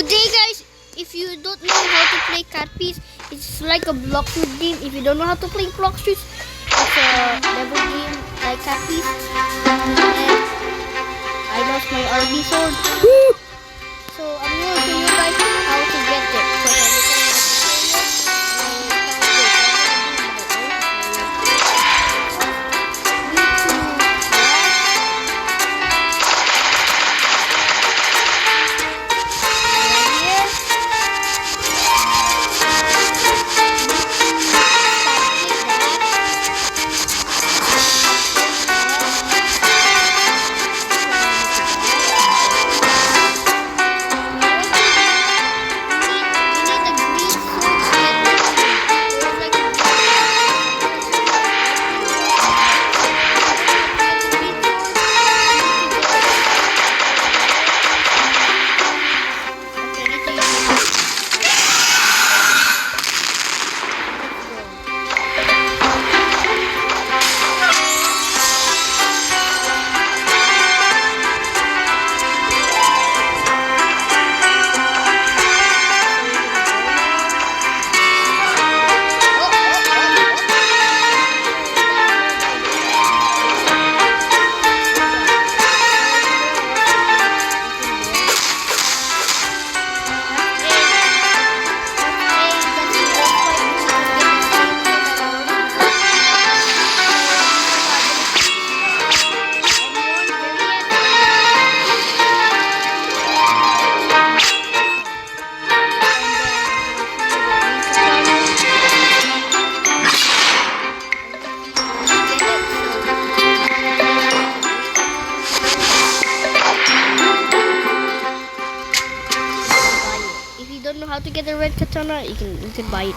Good day, guys. If you don't know how to play Cat Piece, it's like a block shoot game. If you don't know how to play block shoots, it's a level game like Cat Piece. And I lost my RB sword. So I'm going to show you guys how to get it. How to get a red katana, you can buy it.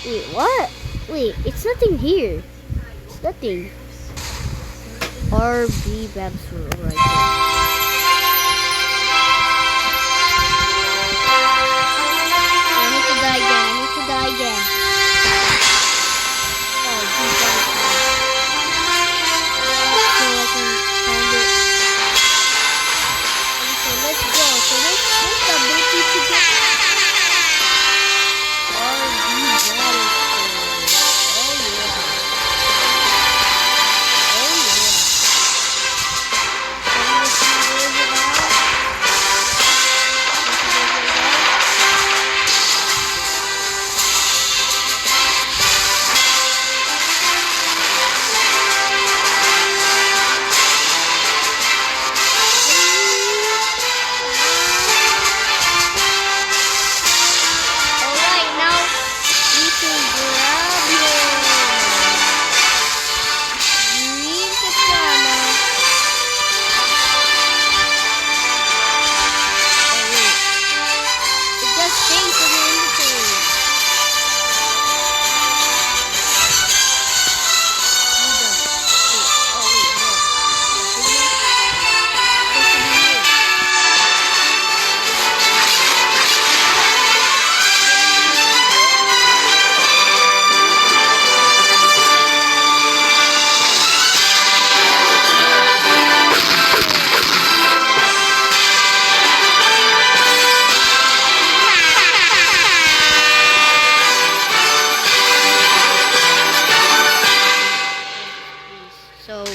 Wait, what? Wait, it's nothing here. It's nothing. RB Babsur right there. I need to die again. I need to die again. Oh, geez, so I can find it. So let's go. So what's the ability to get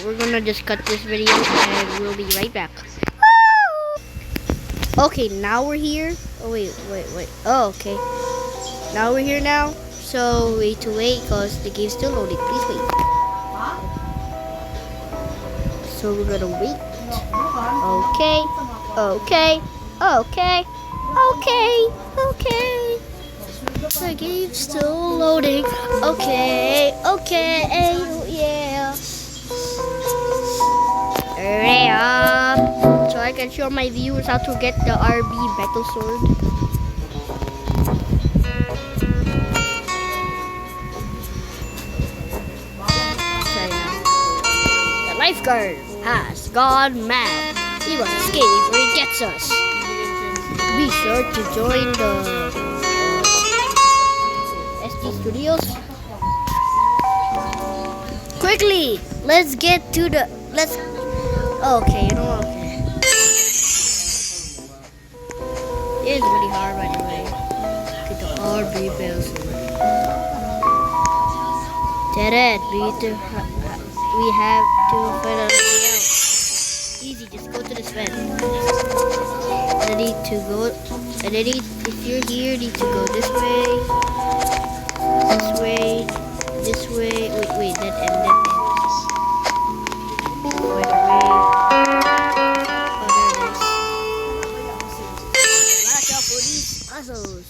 we're gonna just cut this video and we'll be right back. Okay, now we're here. Oh wait. Oh, okay. Now we're here now. So wait because the game's still loading. Please wait. So we're gonna wait. Okay. The game's still loading. Okay. Yeah. I can show my viewers how to get the RB battle sword. The lifeguard has gone mad. He must escape before he gets us. Be sure to join the SD Studios. Quickly, let's get to the okay, you know what? Okay. It is really hard, by the way. Get the RB bells. Jared, we have to find a way out. Easy, just go to this fence. And I need to go. And I need, if you're here, you need to go this way. This way. This way. Wait, that end. Wait, watch out for these puzzles.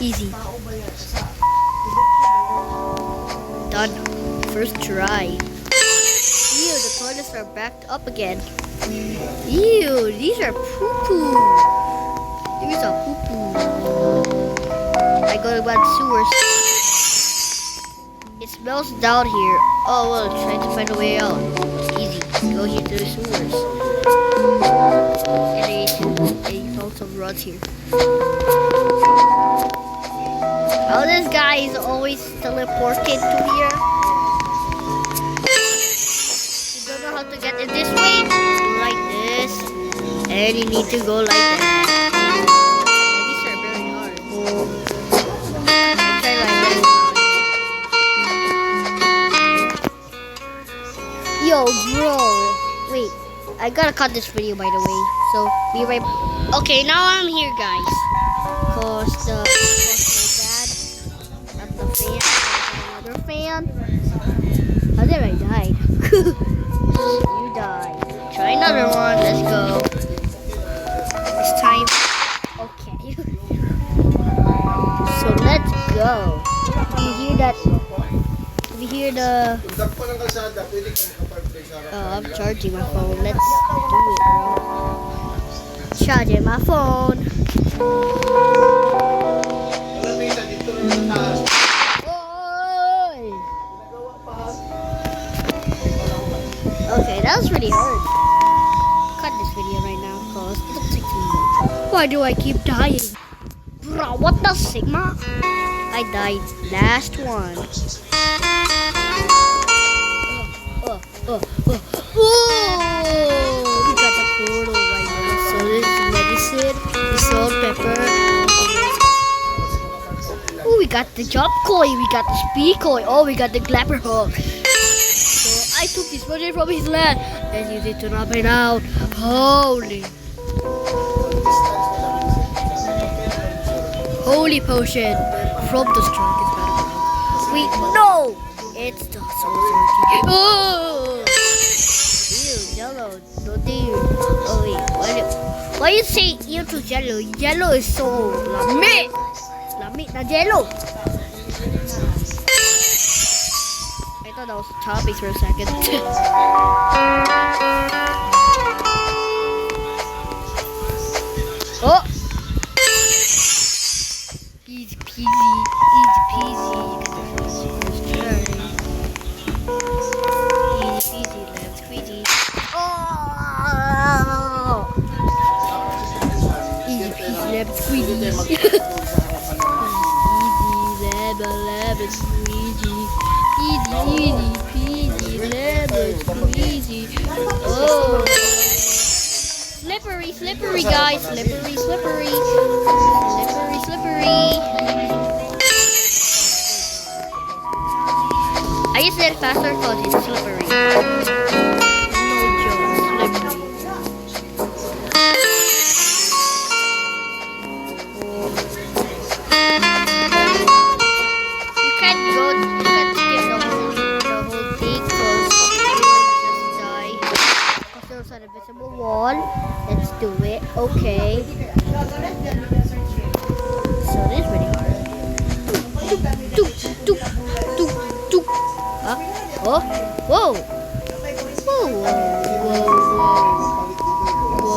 Easy. Done. First try. Ew, the toilets are backed up again. Ew, these are poo-poo. These are poo-poo. I go to sewers. It smells down here. Oh, well, try to find a way out. It's easy. Go here to the sewers. And I found some rods here. Oh, this guy is always teleported to here. You don't know how to get it this way? Like this. And you need to go like that. And these are very hard. I try like this. Yo, bro. Wait, I gotta cut this video, by the way. So, be right back. Okay, now I'm here, guys. Cause my dad, not the fan, another fan. How did I die? You died. Try another one. Let's go. This time. Okay. So let's go. You hear that? You hear the? Oh, I'm charging my phone. Let's do it, bro. Charging my phone. Okay, that was really hard. Cut this video right now because it'll take too long. Why do I keep dying? Bro, what the Sigma? I died last one. Oh, we got the portal right now. So this is medicine, the salt, pepper. Oh, we got the jump coin, we got the speed coin. Oh, we got the glapper hook. So I took this money from his land and used it to knock me down. Holy potion from the strongest battle. Wait, no! It's the soul sword. Oh! Ew, yellow. No, dude. Oh, wait. Why you say ew to yellow? Yellow is so lame. Lame na yellow. I thought that was topics for a second. Oh! Easy peasy. Easy peasy. Easy peasy, lemon squeezy. Oh! Easy peasy, lemon squeezy. Easy lemon squeezy. Easy peasy, lemon squeezy. Oh! Slippery, guys. Slippery. I just said faster because it's slippery. No joke, slippery. You can't skip the whole thing because you will just die. Because there's an invisible wall. Let's do it. Okay. So this is really hard. Huh? Oh, whoa. Whoa.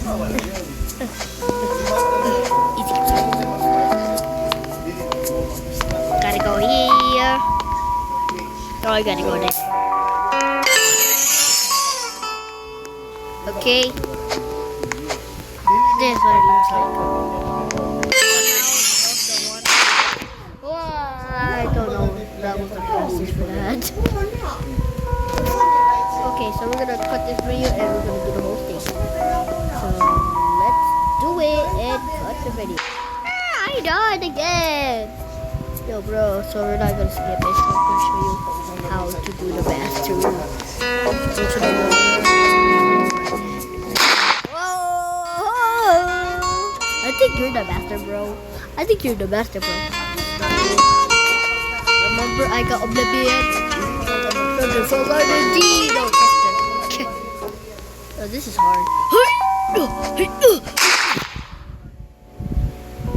Easy. Gotta go here. Oh, I gotta go there. Okay. This is what it looks like. Oh, I don't know if that was the process for that. Okay, so we're gonna cut this video and we're gonna do the whole thing. So let's do it and cut the video. I died again. Yo, bro. So we're not gonna skip it. So I'm gonna show you how to do the bathroom. I think you're the master, bro. I think you're the master, bro. Remember, I got Oblivion. So no, tester. Oh, this is hard.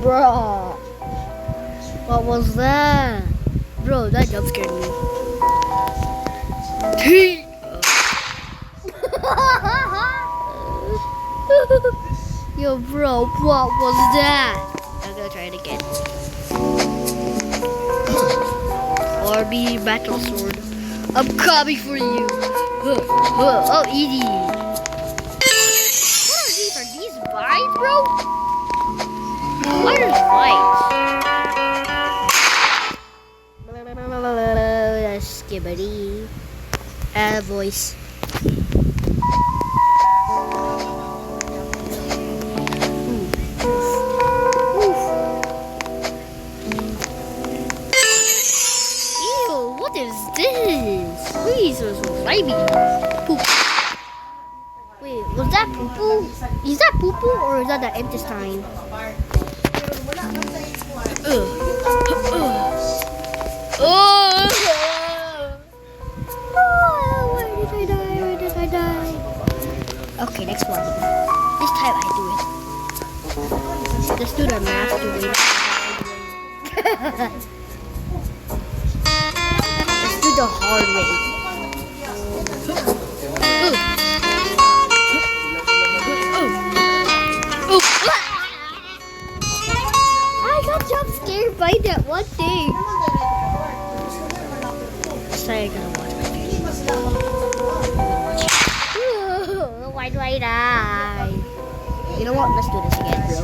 Bro, what was that? Bro, that jump scared me. Yo, bro, what was that? I'm gonna try it again. Arby battle sword. I'm coming for you. Oh, easy. What are these? Are these vines, bro? What are vines? Skibbity. Voice. What is this? Please, so slimy. Poop. Wait, was that poo-poo? Is that poo-poo or is that the intestine? Where did I die? Where did I die? Okay, next one. This time I do it. Let's do the master way. The hard way. I got jump scared by that one thing. Let's try again. Why do I die? You know what? Let's do this again, bro.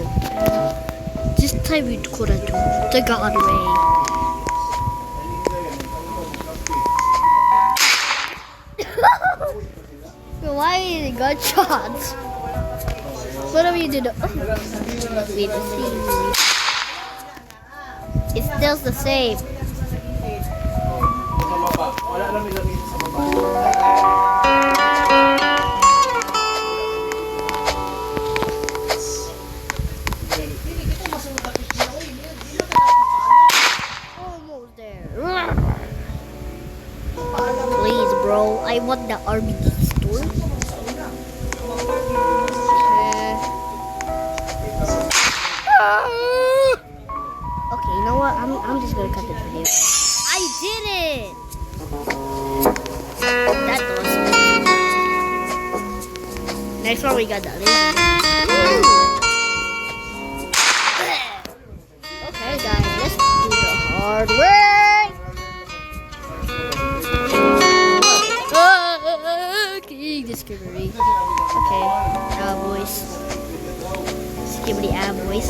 This time we could have done the God way. Why is it gunshots? What do we do? Wait to see. It's still the same. Almost there. Please, bro. I want the RBD store. Okay, you know what? I'm just gonna cut this video. I did it! That was next one we got the laser. Okay guys, let's do the hard work. King discovery. Okay, boys. Skibbity boys.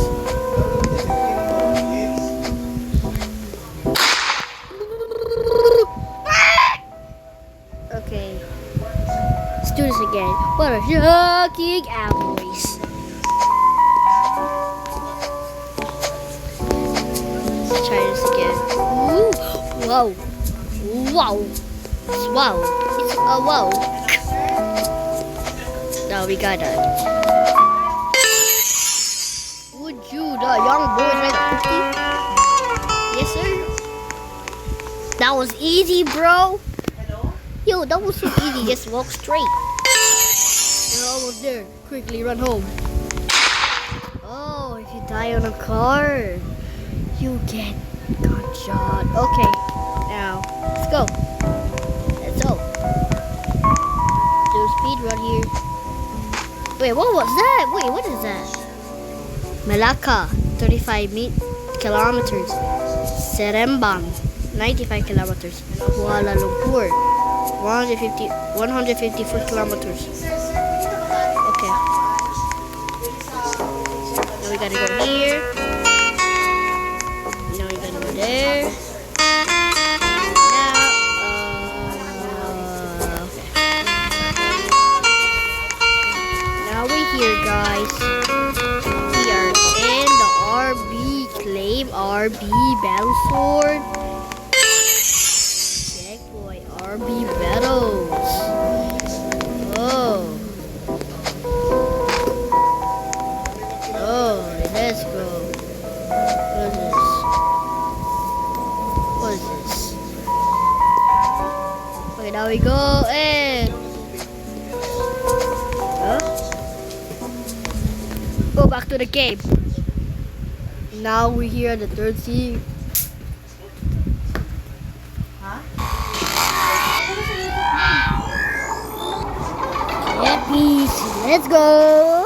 Okay, let's do this again. What a shocking voice. Let's try this again. Ooh. Whoa. Wow. It's wow. It's a wow. Now we got that. Would you, the young boy, try to cookie? Yes, sir. That was easy, bro. Yo, that was so easy. Just walk straight. You're almost there. Quickly run home. Oh, if you die on a car, you get gunshot. Okay, now let's go. Let's go. Do a speed run here. Wait, what was that? Wait, what is that? Malacca, 35 kilometers. Seremban, 95 kilometers. Kuala Lumpur, 154 kilometers. Okay. Now we gotta go here. Now we gotta go there. Now we're here, guys. We are in the RB. Claim RB Battle Sword. Checkpoint RB Battles. Oh. Oh, let's go. What is this? What is this? Okay, now we go and go back to the game. Now we're here at the third sea. Yeah, peace. Let's go.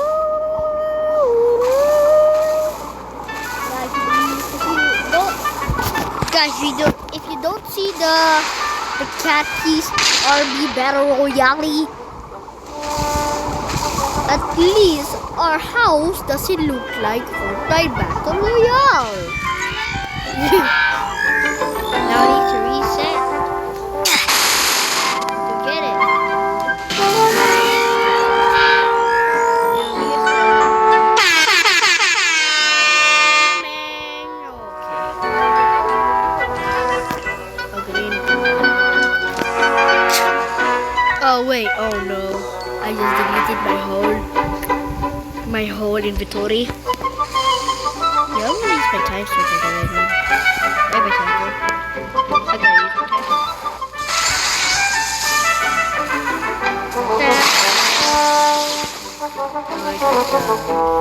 Guys, if you don't see the Cat Keys RB Battle Royale, at least our house doesn't look like Fortnite Battle Royale. Now I need to reset to get it. Oh wait, oh no. I just deleted my whole inventory. Yeah, I'm gonna use my time switch right now. I have my time switch. I gotta use my time switch.